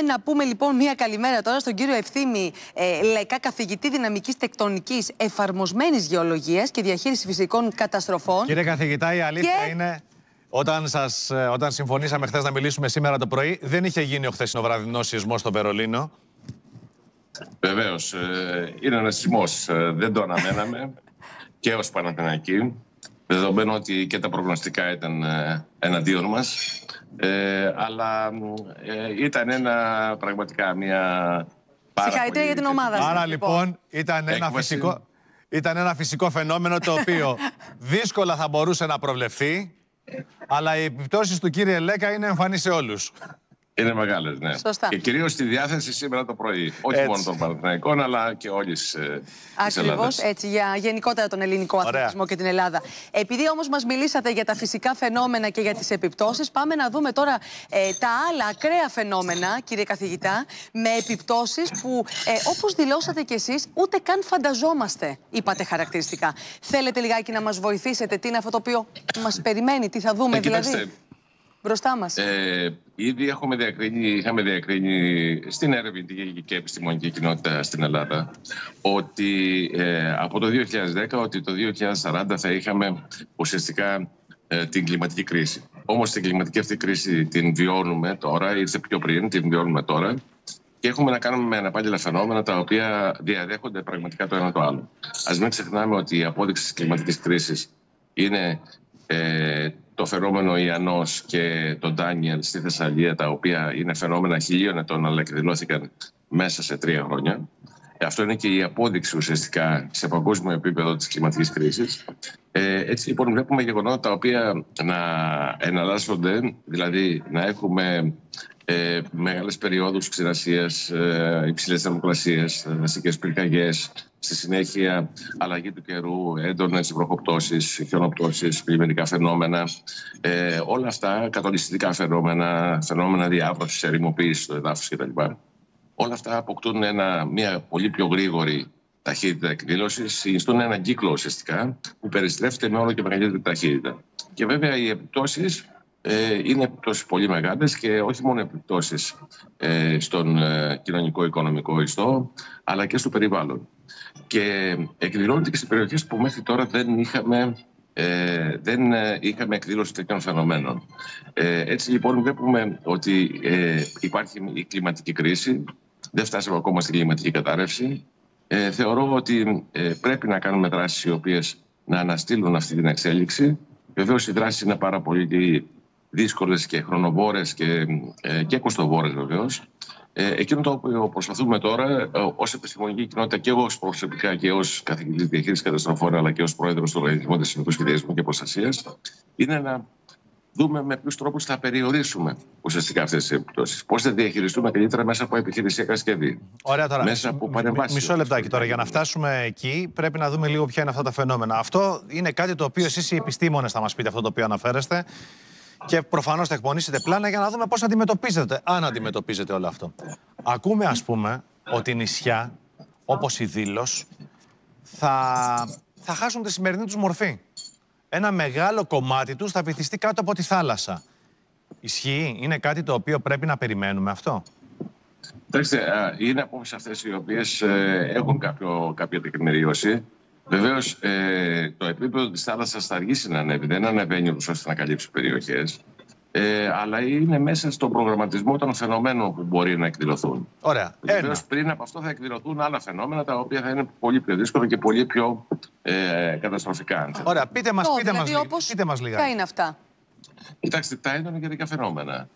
Να πούμε λοιπόν μία καλημέρα τώρα στον κύριο Ευθύμη Λέκα, καθηγητή δυναμικής τεκτονικής, εφαρμοσμένης γεωλογίας και διαχείριση φυσικών καταστροφών. Κύριε καθηγητά, η αλήθεια είναι, όταν συμφωνήσαμε χθες να μιλήσουμε σήμερα το πρωί, δεν είχε γίνει ο χθεσινοβραδινός σεισμός στο Βερολίνο. Βεβαίως, είναι ένας σεισμός, δεν το αναμέναμε και ως Παναθηναϊκοί, δεδομένου ότι και τα προγνωστικά ήταν εναντίον μας. Αλλά ήταν πραγματικά μια πάρα συγχαρητήρια για την ομάδα σας. Άρα λοιπόν ήταν ένα φυσικό φαινόμενο το οποίο δύσκολα θα μπορούσε να προβλεφθεί, αλλά οι επιπτώσεις του κύριε Λέκα είναι εμφανείς σε όλους. Είναι μεγάλες, ναι. Σωστά. Και κυρίως στη διάθεση σήμερα το πρωί. Όχι μόνο των Παναθηναϊκών, αλλά και όλης της Ελλάδας. Ακριβώς έτσι, για γενικότερα τον ελληνικό αθλητισμό και την Ελλάδα. Επειδή όμως μας μιλήσατε για τα φυσικά φαινόμενα και για τις επιπτώσεις, πάμε να δούμε τώρα τα άλλα ακραία φαινόμενα, κύριε καθηγητά, με επιπτώσεις που, όπως δηλώσατε κι εσείς, ούτε καν φανταζόμαστε, είπατε χαρακτηριστικά. Θέλετε λιγάκι να μας βοηθήσετε, τι είναι αυτό το οποίο μας περιμένει, τι θα δούμε δηλαδή μπροστά μας? Ήδη είχαμε διακρίνει στην ερευνητική και επιστημονική κοινότητα στην Ελλάδα ότι από το 2010 ότι το 2040 θα είχαμε ουσιαστικά την κλιματική κρίση. Όμως την κλιματική αυτή κρίση την βιώνουμε τώρα, ήρθε πιο πριν, την βιώνουμε τώρα και έχουμε να κάνουμε με αναπάντηλα φαινόμενα τα οποία διαδέχονται πραγματικά το ένα το άλλο. Ας μην ξεχνάμε ότι η απόδειξη της κλιματικής κρίσης είναι το φαινόμενο Ιαννός και το Ντάνιελ στη Θεσσαλία, τα οποία είναι φαινόμενα 1000 ετών, αλλά εκδηλώθηκαν μέσα σε 3 χρόνια. Αυτό είναι και η απόδειξη ουσιαστικά σε παγκόσμιο επίπεδο της κλιματικής κρίσης. Έτσι λοιπόν βλέπουμε γεγονότα τα οποία να εναλλάσσονται, δηλαδή να έχουμε μεγάλες περιόδους ξηρασίας, υψηλές θερμοκρασίες, δασικές πυρκαγιές, στη συνέχεια αλλαγή του καιρού, έντονες βροχοπτώσεις, χιονοπτώσεις, πλημμυρικά φαινόμενα. Όλα αυτά, κατολιστικά φαινόμενα διάβρωσης, ερημοποίησης του εδάφους κτλ. Όλα αυτά αποκτούν μια πολύ πιο γρήγορη ταχύτητα εκδήλωσης, συνιστούν έναν κύκλο ουσιαστικά που περιστρέφεται με όλο και μεγαλύτερη ταχύτητα. Και βέβαια οι επιπτώσεις είναι επιπτώσεις πολύ μεγάλες και όχι μόνο επιπτώσεις στον κοινωνικό-οικονομικό ιστό, αλλά και στο περιβάλλον. Και εκδηλώνεται και σε περιοχές που μέχρι τώρα δεν είχαμε εκδήλωση τέτοιων φαινομένων. Έτσι λοιπόν βλέπουμε ότι υπάρχει η κλιματική κρίση, δεν φτάσαμε ακόμα στην κλιματική κατάρρευση. Θεωρώ ότι πρέπει να κάνουμε δράσεις οι οποίες να αναστείλουν αυτή την εξέλιξη. Βεβαίως οι δράσεις είναι πάρα πολύ δύσκολες και χρονοβόρες και κοστοβόρες βεβαίως. Εκείνο το οποίο προσπαθούμε τώρα ως επιστημονική κοινότητα και εγώ προσωπικά και ως καθηγητής διαχείρισης καταστροφών, αλλά και ως πρόεδρος του Οργανισμού Δεσμευτικού Σχεδιασμού και Προστασίας, είναι να δούμε με ποιους τρόπους θα περιορίσουμε ουσιαστικά αυτές τις επιπτώσεις. Πώς θα διαχειριστούμε καλύτερα μέσα από επιχειρησιακά σχέδια. Ωραία, τώρα. Μέσα από παρεμβάσεις. Μισό λεπτάκι τώρα. Για να φτάσουμε εκεί, πρέπει να δούμε λίγο ποια είναι αυτά τα φαινόμενα. Αυτό είναι κάτι το οποίο εσείς οι επιστήμονες θα μας πείτε, αυτό το οποίο αναφέρεστε. Και προφανώς θα εκπονήσετε πλάνα για να δούμε πώς αντιμετωπίζετε, αν αντιμετωπίζετε όλο αυτό. Ακούμε, ας πούμε, ότι νησιά, όπως η Δήλος, θα χάσουν τη σημερινή τους μορφή. Ένα μεγάλο κομμάτι τους θα βυθιστεί κάτω από τη θάλασσα. Ισχύει, είναι κάτι το οποίο πρέπει να περιμένουμε αυτό? Κοιτάξτε, είναι απόψεις αυτές οι οποίες έχουν κάποια τεκμηρίωση. Βεβαίως, το επίπεδο της θάλασσας θα αργήσει να ανέβει, δεν ανεβαίνει ώστε να καλύψει περιοχές, αλλά είναι μέσα στον προγραμματισμό των φαινομένων που μπορεί να εκδηλωθούν. Ωραία. Βεβαίως, πριν από αυτό θα εκδηλωθούν άλλα φαινόμενα τα οποία θα είναι πολύ πιο δύσκολα και πολύ πιο καταστροφικά. Ωραία, πείτε μας λίγα. Ποια είναι αυτά? Κοιτάξτε, τα έντονα καιρικά φαινόμενα.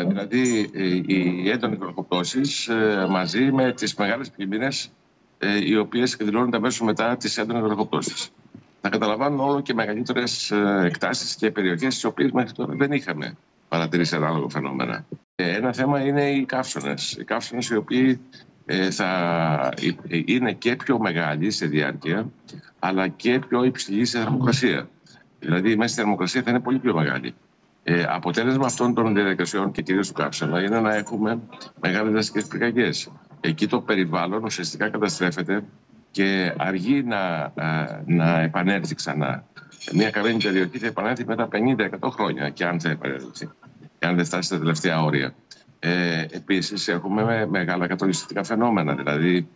Δηλαδή, οι έντονες βροχοπτώσεις μαζί με τις μεγάλες πλημμύρες, οι οποίες εκδηλώνονται αμέσως μετά τις έντονες βροχοπτώσεις. Θα καταλαμβάνουν όλο και μεγαλύτερες εκτάσεις και περιοχές, στις οποίες μέχρι τώρα δεν είχαμε παρατηρήσει ανάλογα φαινόμενα. Ένα θέμα είναι οι καύσωνες. Οι καύσωνες οι οποίοι θα είναι και πιο μεγάλοι σε διάρκεια, αλλά και πιο υψηλοί σε θερμοκρασία. Δηλαδή, η μέση θερμοκρασία θα είναι πολύ πιο μεγάλη. Αποτέλεσμα αυτών των διαδικασιών και κυρίως του καύσωνα είναι να έχουμε μεγάλες δασικές πυρκαγιές. Εκεί το περιβάλλον ουσιαστικά καταστρέφεται και αργεί να επανέλθει ξανά. Μια καλή περιοχή θα επανέλθει μετά 50-100 χρόνια, και αν θα επανέλθει, και αν δεν φτάσει στα τελευταία όρια. Επίσης έχουμε μεγάλα κατολιστικά φαινόμενα, δηλαδή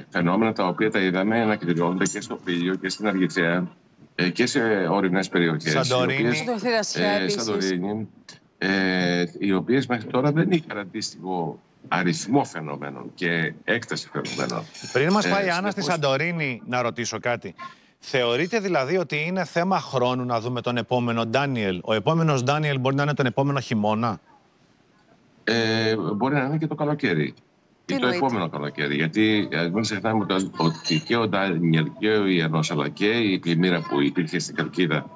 φαινόμενα τα οποία τα είδαμε να εκδηλώνονται και στο Πήλιο και στην Αργυθέα και σε ορεινές περιοχές. Σαντορίνη. Σαντορίνη, οι οποίες μέχρι τώρα δεν είχαν αντίστοιχο αριθμό φαινομένων και έκταση φαινομένων. Πριν μας πάει η Άννα στη Σαντορίνη, να ρωτήσω κάτι. Θεωρείτε δηλαδή ότι είναι θέμα χρόνου να δούμε τον επόμενο Ντάνιελ? Ο επόμενος Ντάνιελ μπορεί να είναι τον επόμενο χειμώνα? Μπορεί να είναι και το καλοκαίρι. Ή το επόμενο καλοκαίρι. Γιατί μην ξεχνάμε ότι και ο Ντάνιελ και ο Ιαννός, αλλά και η πλημμύρα που υπήρχε στην Καλκίδα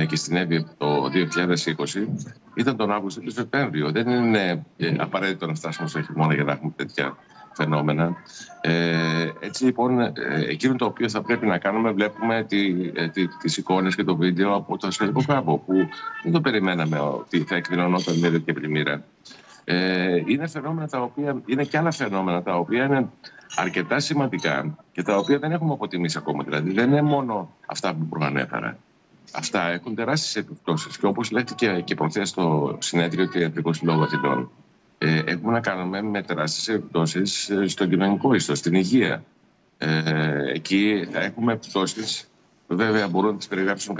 και στην Εύβοια το 2020 ήταν τον Αύγουστο και τον Σεπτέμβριο. Δεν είναι απαραίτητο να φτάσουμε στο χειμώνα για να έχουμε τέτοια φαινόμενα. Έτσι λοιπόν, εκείνο το οποίο θα πρέπει να κάνουμε, βλέπουμε τις εικόνες και το βίντεο από το Ασφαλικό Κάμπο, που δεν το περιμέναμε ότι θα εκδηλωνόταν μια τέτοια πλημμύρα. Είναι φαινόμενα τα οποία είναι και άλλα φαινόμενα τα οποία είναι αρκετά σημαντικά και τα οποία δεν έχουμε αποτιμήσει ακόμα. Δηλαδή, δεν είναι μόνο αυτά που προανέφερα. Αυτά έχουν τεράστιες επιπτώσεις. Και όπως λέτε και προχθές στο συνέδριο του Ιατρικού Συλλόγου Αθηνών, έχουμε να κάνουμε με τεράστιες επιπτώσεις στον κοινωνικό ιστό, στην υγεία. Εκεί θα έχουμε επιπτώσεις, βέβαια μπορούν να τις περιγράψουν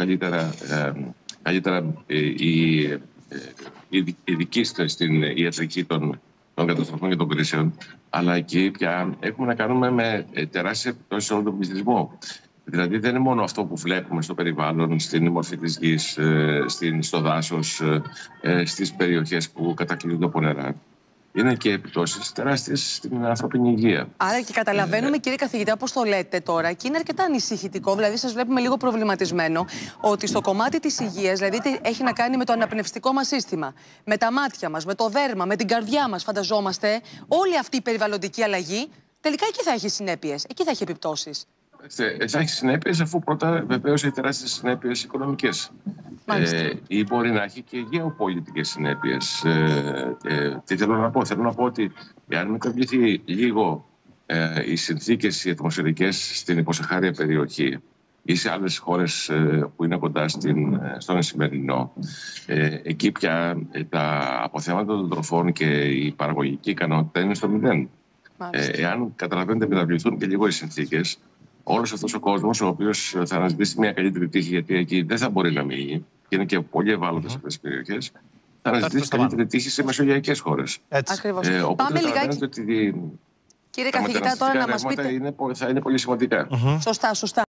καλύτερα οι ειδικοί στην ιατρική των καταστροφών και των κρίσεων, αλλά εκεί πια έχουμε να κάνουμε με τεράστιες επιπτώσεις σε όλο τον πληθυσμό. Δηλαδή δεν είναι μόνο αυτό που βλέπουμε στο περιβάλλον, στην μορφή της γης, στο δάσος, στις περιοχές που κατακλείδονται από νερά. Είναι και επιπτώσεις τεράστιες στην ανθρώπινη υγεία. Άρα και καταλαβαίνουμε, κύριε καθηγητά, όπως το λέτε τώρα, και είναι αρκετά ανησυχητικό, δηλαδή σας βλέπουμε λίγο προβληματισμένο, ότι στο κομμάτι της υγείας, δηλαδή έχει να κάνει με το αναπνευστικό μας σύστημα, με τα μάτια μας, με το δέρμα, με την καρδιά μας, φανταζόμαστε, όλη αυτή η περιβαλλοντική αλλαγή, τελικά εκεί θα έχει συνέπειες, εκεί θα έχει επιπτώσεις. Θα έχει συνέπειες, αφού πρώτα βεβαίως έχει τεράστιες συνέπειες οικονομικές. Ή μπορεί να έχει και γεωπολιτικές συνέπειες. Τι θέλω να πω? Θέλω να πω ότι αν μεταβληθεί λίγο οι συνθήκες οι ατμοσφαιρικές στην υποσαχάρια περιοχή ή σε άλλες χώρες που είναι κοντά στον Ισημερινό, εκεί πια τα αποθέματα των τροφών και η παραγωγική ικανότητα είναι στο μηδέν. Εάν καταλαβαίνετε μεταβληθούν και λίγο οι συνθήκες, όλος αυτός ο κόσμος, ο οποίος θα αναζητήσει μια καλύτερη τύχη, γιατί εκεί δεν θα μπορεί να μείνει και είναι και πολύ ευάλωτες αυτές τις περιοχές, θα αναζητήσει καλύτερη τύχη σε μεσογειακές χώρες. Ακριβώς. Οπότε καταλαβαίνετε ότι κύριε καθηγητά, τώρα να μας πείτε. Θα είναι πολύ σημαντικά. Σωστά.